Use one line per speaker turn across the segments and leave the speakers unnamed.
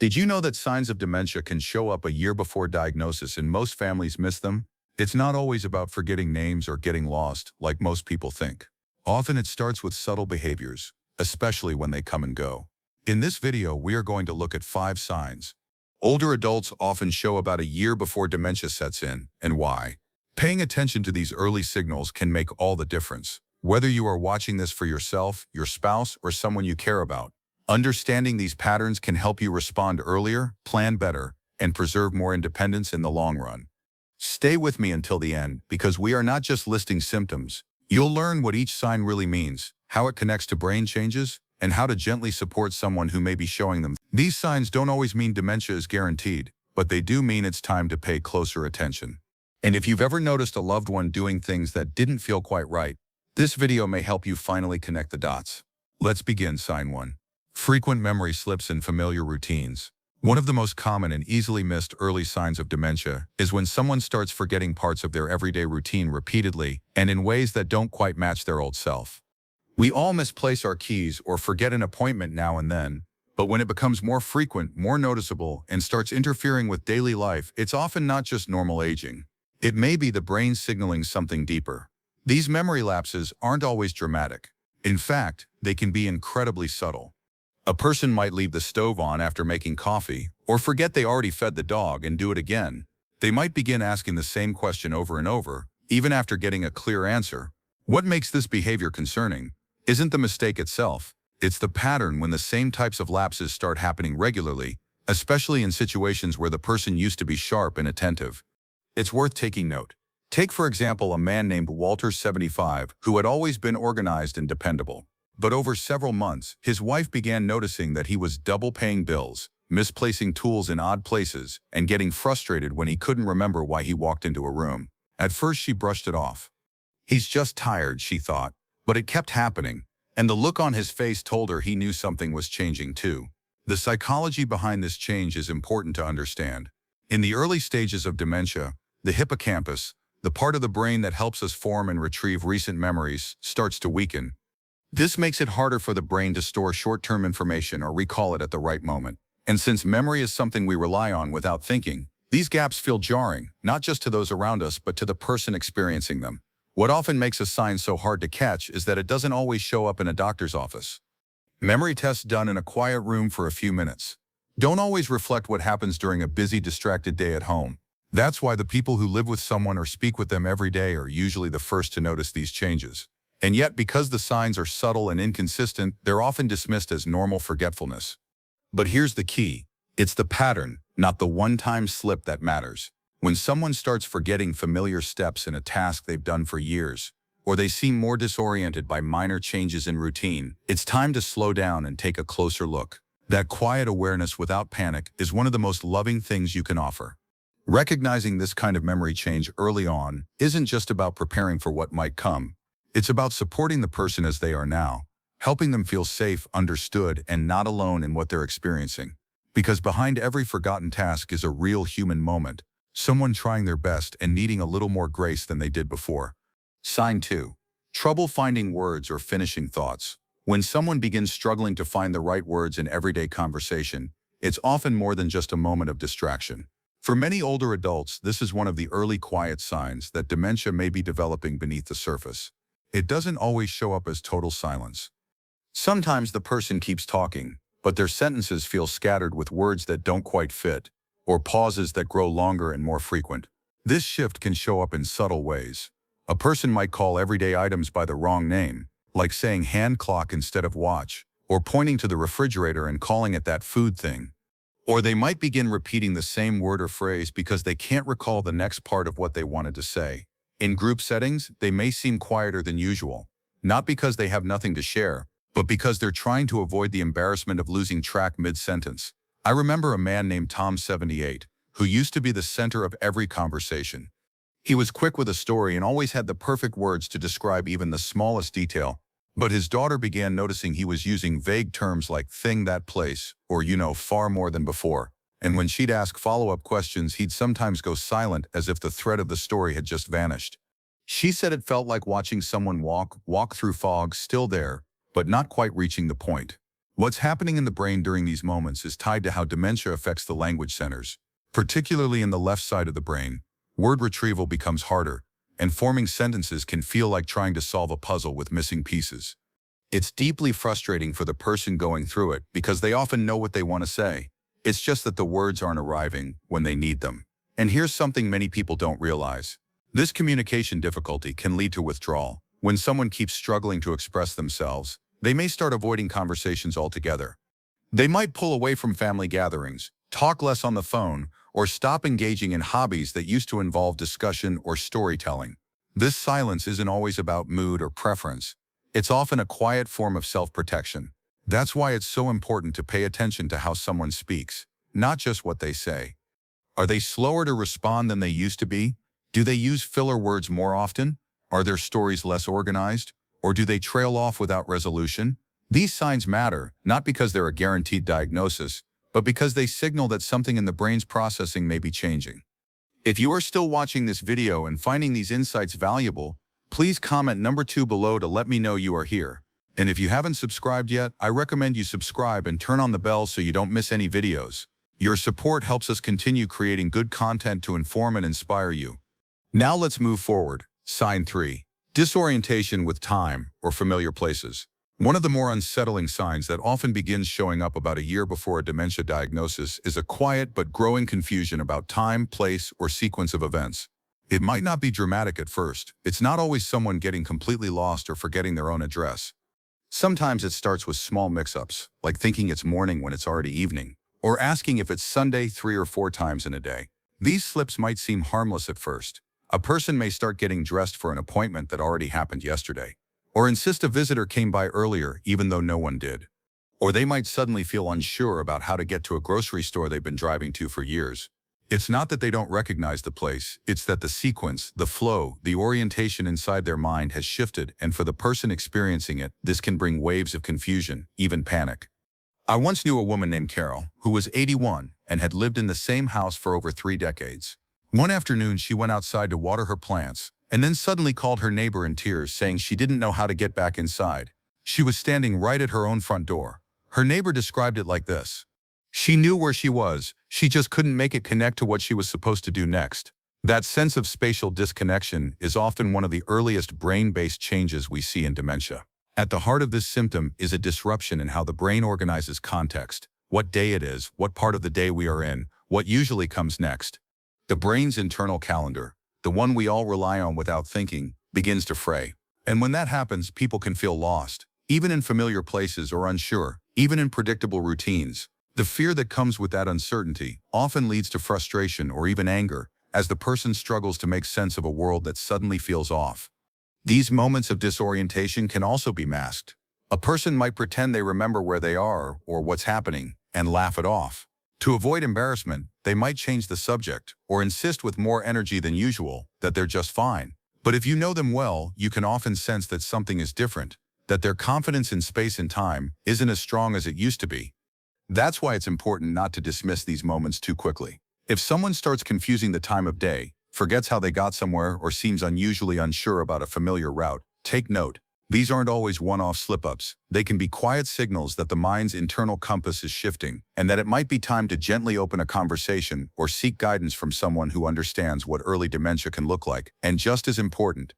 Did you know that signs of dementia can show up a year before diagnosis and most families miss them? It's not always about forgetting names or getting lost, like most people think. Often it starts with subtle behaviors, especially when they come and go. In this video, we are going to look at 5 signs. Older adults often show about a year before dementia sets in, and why. Paying attention to these early signals can make all the difference. Whether you are watching this for yourself, your spouse, or someone you care about, understanding these patterns can help you respond earlier, plan better, and preserve more independence in the long run. Stay with me until the end, because we are not just listing symptoms. You'll learn what each sign really means, how it connects to brain changes, and how to gently support someone who may be showing them. These signs don't always mean dementia is guaranteed, but they do mean it's time to pay closer attention. And if you've ever noticed a loved one doing things that didn't feel quite right, this video may help you finally connect the dots. Let's begin. Sign 1. Frequent memory slips in familiar routines. One of the most common and easily missed early signs of dementia is when someone starts forgetting parts of their everyday routine repeatedly and in ways that don't quite match their old self. We all misplace our keys or forget an appointment now and then, but when it becomes more frequent, more noticeable, and starts interfering with daily life, it's often not just normal aging. It may be the brain signaling something deeper. These memory lapses aren't always dramatic. In fact, they can be incredibly subtle. A person might leave the stove on after making coffee, or forget they already fed the dog and do it again. They might begin asking the same question over and over, even after getting a clear answer. What makes this behavior concerning isn't the mistake itself. It's the pattern when the same types of lapses start happening regularly, especially in situations where the person used to be sharp and attentive. It's worth taking note. Take, for example, a man named Walter, 75, who had always been organized and dependable. But over several months, his wife began noticing that he was double paying bills, misplacing tools in odd places, and getting frustrated when he couldn't remember why he walked into a room. At first, she brushed it off. He's just tired, she thought. But it kept happening, and the look on his face told her he knew something was changing too. The psychology behind this change is important to understand. In the early stages of dementia, the hippocampus, the part of the brain that helps us form and retrieve recent memories, starts to weaken. This makes it harder for the brain to store short-term information or recall it at the right moment. And since memory is something we rely on without thinking, these gaps feel jarring, not just to those around us, but to the person experiencing them. What often makes a sign so hard to catch is that it doesn't always show up in a doctor's office. Memory tests done in a quiet room for a few minutes don't always reflect what happens during a busy, distracted day at home. That's why the people who live with someone or speak with them every day are usually the first to notice these changes. And yet, because the signs are subtle and inconsistent, they're often dismissed as normal forgetfulness. But here's the key. It's the pattern, not the one-time slip, that matters. When someone starts forgetting familiar steps in a task they've done for years, or they seem more disoriented by minor changes in routine, it's time to slow down and take a closer look. That quiet awareness without panic is one of the most loving things you can offer. Recognizing this kind of memory change early on isn't just about preparing for what might come. It's about supporting the person as they are now, helping them feel safe, understood, and not alone in what they're experiencing. Because behind every forgotten task is a real human moment, someone trying their best and needing a little more grace than they did before. Sign 2. Trouble finding words or finishing thoughts. When someone begins struggling to find the right words in everyday conversation, it's often more than just a moment of distraction. For many older adults, this is one of the early quiet signs that dementia may be developing beneath the surface. It doesn't always show up as total silence. Sometimes the person keeps talking, but their sentences feel scattered with words that don't quite fit, or pauses that grow longer and more frequent. This shift can show up in subtle ways. A person might call everyday items by the wrong name, like saying hand clock instead of watch, or pointing to the refrigerator and calling it that food thing. Or they might begin repeating the same word or phrase because they can't recall the next part of what they wanted to say. In group settings, they may seem quieter than usual, not because they have nothing to share, but because they're trying to avoid the embarrassment of losing track mid-sentence. I remember a man named Tom, 78, who used to be the center of every conversation. He was quick with a story and always had the perfect words to describe even the smallest detail. But his daughter began noticing he was using vague terms like thing, that place, or far more than before. And when she'd ask follow-up questions, he'd sometimes go silent as if the thread of the story had just vanished. She said it felt like watching someone walk through fog, still there, but not quite reaching the point. What's happening in the brain during these moments is tied to how dementia affects the language centers. Particularly in the left side of the brain, word retrieval becomes harder, and forming sentences can feel like trying to solve a puzzle with missing pieces. It's deeply frustrating for the person going through it because they often know what they want to say. It's just that the words aren't arriving when they need them. And here's something many people don't realize. This communication difficulty can lead to withdrawal. When someone keeps struggling to express themselves, they may start avoiding conversations altogether. They might pull away from family gatherings, talk less on the phone, or stop engaging in hobbies that used to involve discussion or storytelling. This silence isn't always about mood or preference. It's often a quiet form of self-protection. That's why it's so important to pay attention to how someone speaks, not just what they say. Are they slower to respond than they used to be? Do they use filler words more often? Are their stories less organized? Or do they trail off without resolution? These signs matter, not because they're a guaranteed diagnosis, but because they signal that something in the brain's processing may be changing. If you are still watching this video and finding these insights valuable, please comment number 2 below to let me know you are here. And if you haven't subscribed yet, I recommend you subscribe and turn on the bell so you don't miss any videos. Your support helps us continue creating good content to inform and inspire you. Now let's move forward. Sign 3. Disorientation with time or familiar places. One of the more unsettling signs that often begins showing up about a year before a dementia diagnosis is a quiet but growing confusion about time, place, or sequence of events. It might not be dramatic at first. It's not always someone getting completely lost or forgetting their own address. Sometimes it starts with small mix-ups, like thinking it's morning when it's already evening, or asking if it's Sunday 3 or 4 times in a day. These slips might seem harmless at first. A person may start getting dressed for an appointment that already happened yesterday, or insist a visitor came by earlier even though no one did. Or they might suddenly feel unsure about how to get to a grocery store they've been driving to for years. It's not that they don't recognize the place, it's that the sequence, the flow, the orientation inside their mind has shifted, and for the person experiencing it, this can bring waves of confusion, even panic. I once knew a woman named Carol, who was 81 and had lived in the same house for over 3 decades. One afternoon, she went outside to water her plants, and then suddenly called her neighbor in tears, saying she didn't know how to get back inside. She was standing right at her own front door. Her neighbor described it like this: she knew where she was, she just couldn't make it connect to what she was supposed to do next. That sense of spatial disconnection is often one of the earliest brain-based changes we see in dementia. At the heart of this symptom is a disruption in how the brain organizes context, what day it is, what part of the day we are in, what usually comes next. The brain's internal calendar, the one we all rely on without thinking, begins to fray. And when that happens, people can feel lost, even in familiar places, or unsure, even in predictable routines. The fear that comes with that uncertainty often leads to frustration or even anger, as the person struggles to make sense of a world that suddenly feels off. These moments of disorientation can also be masked. A person might pretend they remember where they are or what's happening and laugh it off. To avoid embarrassment, they might change the subject or insist with more energy than usual that they're just fine. But if you know them well, you can often sense that something is different, that their confidence in space and time isn't as strong as it used to be. That's why it's important not to dismiss these moments too quickly. If someone starts confusing the time of day, forgets how they got somewhere, or seems unusually unsure about a familiar route, take note. These aren't always one-off slip-ups. They can be quiet signals that the mind's internal compass is shifting, and that it might be time to gently open a conversation or seek guidance from someone who understands what early dementia can look like. And just as important,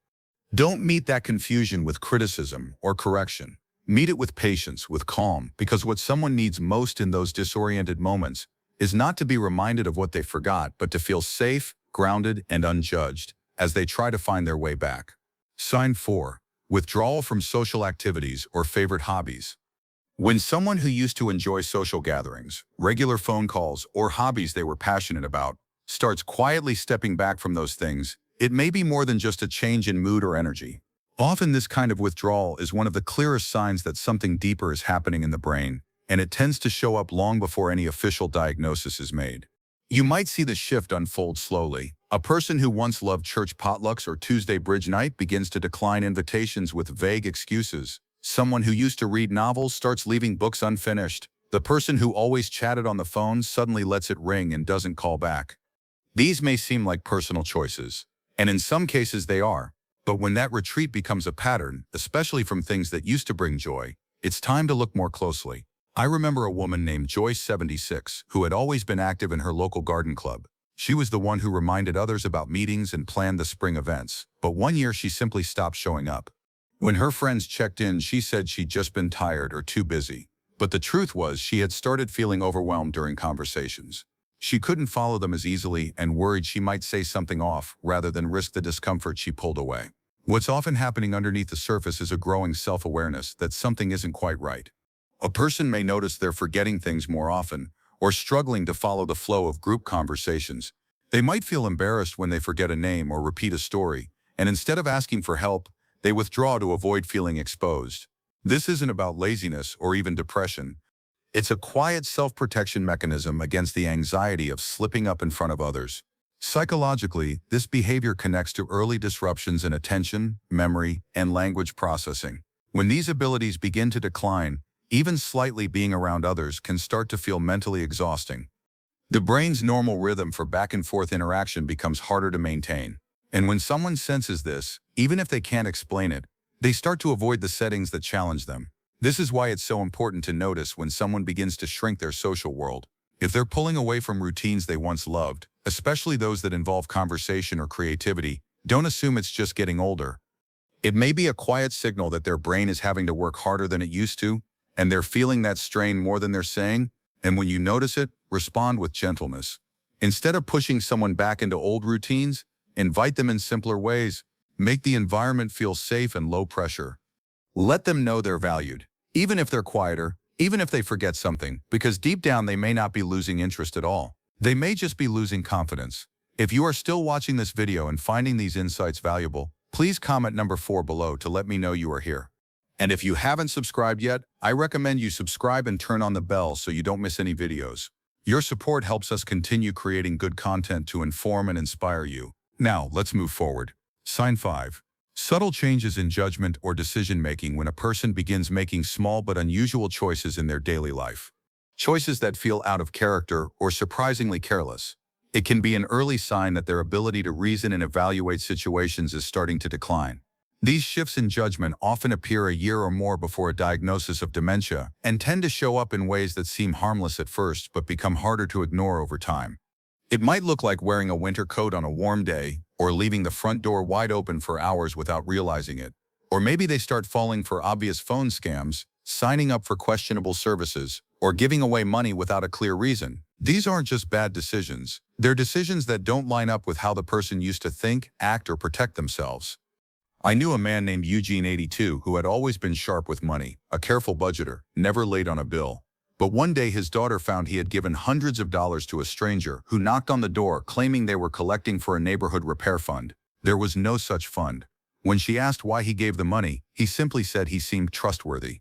don't meet that confusion with criticism or correction. Meet it with patience, with calm, because what someone needs most in those disoriented moments is not to be reminded of what they forgot, but to feel safe, grounded, and unjudged as they try to find their way back. Sign 4. Withdrawal from social activities or favorite hobbies. When someone who used to enjoy social gatherings, regular phone calls, or hobbies they were passionate about starts quietly stepping back from those things, it may be more than just a change in mood or energy. Often this kind of withdrawal is one of the clearest signs that something deeper is happening in the brain, and it tends to show up long before any official diagnosis is made. You might see the shift unfold slowly. A person who once loved church potlucks or Tuesday bridge night begins to decline invitations with vague excuses. Someone who used to read novels starts leaving books unfinished. The person who always chatted on the phone suddenly lets it ring and doesn't call back. These may seem like personal choices, and in some cases they are. But when that retreat becomes a pattern, especially from things that used to bring joy, it's time to look more closely. I remember a woman named Joyce 76 who had always been active in her local garden club. She was the one who reminded others about meetings and planned the spring events, but one year she simply stopped showing up. When her friends checked in, she said she'd just been tired or too busy. But the truth was she had started feeling overwhelmed during conversations. She couldn't follow them as easily and worried she might say something off rather than risk the discomfort. She pulled away. What's often happening underneath the surface is a growing self-awareness that something isn't quite right. A person may notice they're forgetting things more often or struggling to follow the flow of group conversations. They might feel embarrassed when they forget a name or repeat a story, and instead of asking for help, they withdraw to avoid feeling exposed. This isn't about laziness or even depression. It's a quiet self-protection mechanism against the anxiety of slipping up in front of others. Psychologically, this behavior connects to early disruptions in attention, memory, and language processing. When these abilities begin to decline, even slightly being around others can start to feel mentally exhausting. The brain's normal rhythm for back-and-forth interaction becomes harder to maintain. And when someone senses this, even if they can't explain it, they start to avoid the settings that challenge them. This is why it's so important to notice when someone begins to shrink their social world. If they're pulling away from routines they once loved, especially those that involve conversation or creativity, don't assume it's just getting older. It may be a quiet signal that their brain is having to work harder than it used to, and they're feeling that strain more than they're saying, and when you notice it, respond with gentleness. Instead of pushing someone back into old routines, invite them in simpler ways. Make the environment feel safe and low pressure. Let them know they're valued, even if they're quieter, even if they forget something, because deep down they may not be losing interest at all. They may just be losing confidence. If you are still watching this video and finding these insights valuable, please comment number 4 below to let me know you are here. And if you haven't subscribed yet, I recommend you subscribe and turn on the bell so you don't miss any videos. Your support helps us continue creating good content to inform and inspire you. Now, let's move forward. Sign 5. Subtle changes in judgment or decision-making when a person begins making small but unusual choices in their daily life. Choices that feel out of character or surprisingly careless. It can be an early sign that their ability to reason and evaluate situations is starting to decline. These shifts in judgment often appear a year or more before a diagnosis of dementia and tend to show up in ways that seem harmless at first but become harder to ignore over time. It might look like wearing a winter coat on a warm day or leaving the front door wide open for hours without realizing it. Or maybe they start falling for obvious phone scams, signing up for questionable services, or giving away money without a clear reason. These aren't just bad decisions. They're decisions that don't line up with how the person used to think, act, or protect themselves. I knew a man named Eugene 82 who had always been sharp with money, a careful budgeter, never late on a bill. But one day his daughter found he had given hundreds of dollars to a stranger who knocked on the door claiming they were collecting for a neighborhood repair fund. There was no such fund. When she asked why he gave the money, he simply said he seemed trustworthy.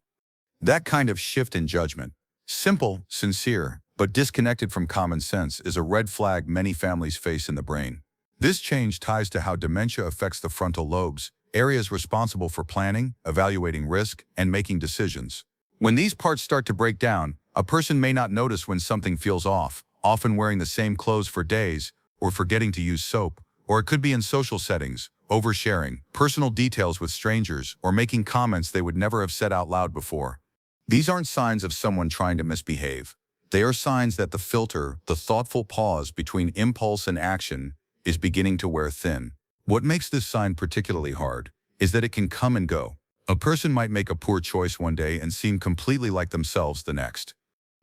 That kind of shift in judgment, simple, sincere, but disconnected from common sense, is a red flag many families face in the brain. This change ties to how dementia affects the frontal lobes, areas responsible for planning, evaluating risk, and making decisions. When these parts start to break down, a person may not notice when something feels off, often wearing the same clothes for days, or forgetting to use soap, or it could be in social settings, oversharing, personal details with strangers, or making comments they would never have said out loud before. These aren't signs of someone trying to misbehave. They are signs that the filter, the thoughtful pause between impulse and action, is beginning to wear thin. What makes this sign particularly hard is that it can come and go. A person might make a poor choice one day and seem completely like themselves the next.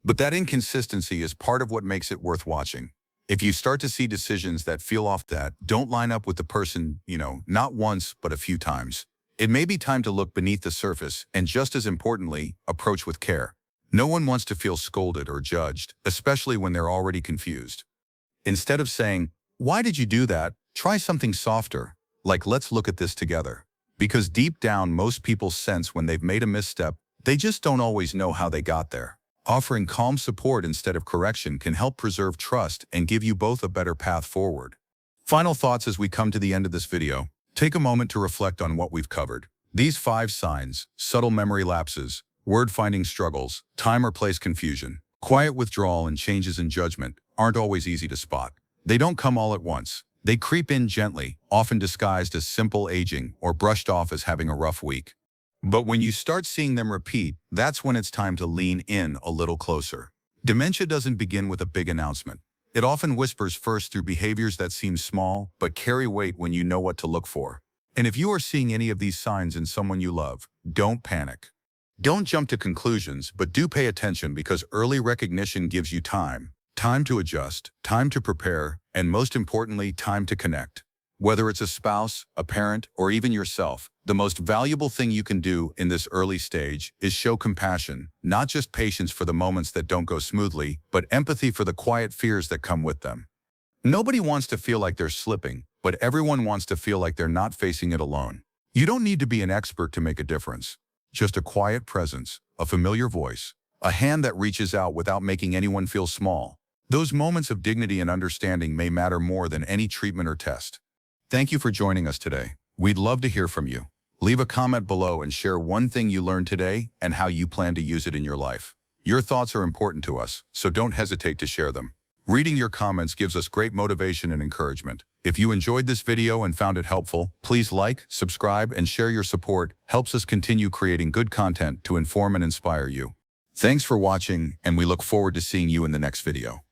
But that inconsistency is part of what makes it worth watching. If you start to see decisions that feel off, that don't line up with the person, not once, but a few times, it may be time to look beneath the surface and, just as importantly, approach with care. No one wants to feel scolded or judged, especially when they're already confused. Instead of saying, "Why did you do that?" try something softer, like, "Let's look at this together." Because deep down, most people sense when they've made a misstep, they just don't always know how they got there. Offering calm support instead of correction can help preserve trust and give you both a better path forward. Final thoughts as we come to the end of this video. Take a moment to reflect on what we've covered. These 5 signs: subtle memory lapses, word-finding struggles, time or place confusion, quiet withdrawal, and changes in judgment, aren't always easy to spot. They don't come all at once. They creep in gently, often disguised as simple aging or brushed off as having a rough week. But when you start seeing them repeat, that's when it's time to lean in a little closer. Dementia doesn't begin with a big announcement. It often whispers first through behaviors that seem small, but carry weight when you know what to look for. And if you are seeing any of these signs in someone you love, don't panic. Don't jump to conclusions, but do pay attention because early recognition gives you time. Time to adjust, time to prepare, and most importantly, time to connect. Whether it's a spouse, a parent, or even yourself, the most valuable thing you can do in this early stage is show compassion, not just patience for the moments that don't go smoothly, but empathy for the quiet fears that come with them. Nobody wants to feel like they're slipping, but everyone wants to feel like they're not facing it alone. You don't need to be an expert to make a difference. Just a quiet presence, a familiar voice, a hand that reaches out without making anyone feel small. Those moments of dignity and understanding may matter more than any treatment or test. Thank you for joining us today. We'd love to hear from you. Leave a comment below and share one thing you learned today and how you plan to use it in your life. Your thoughts are important to us, so don't hesitate to share them. Reading your comments gives us great motivation and encouragement. If you enjoyed this video and found it helpful, please like, subscribe, and share. Your support helps us continue creating good content to inform and inspire you. Thanks for watching, and we look forward to seeing you in the next video.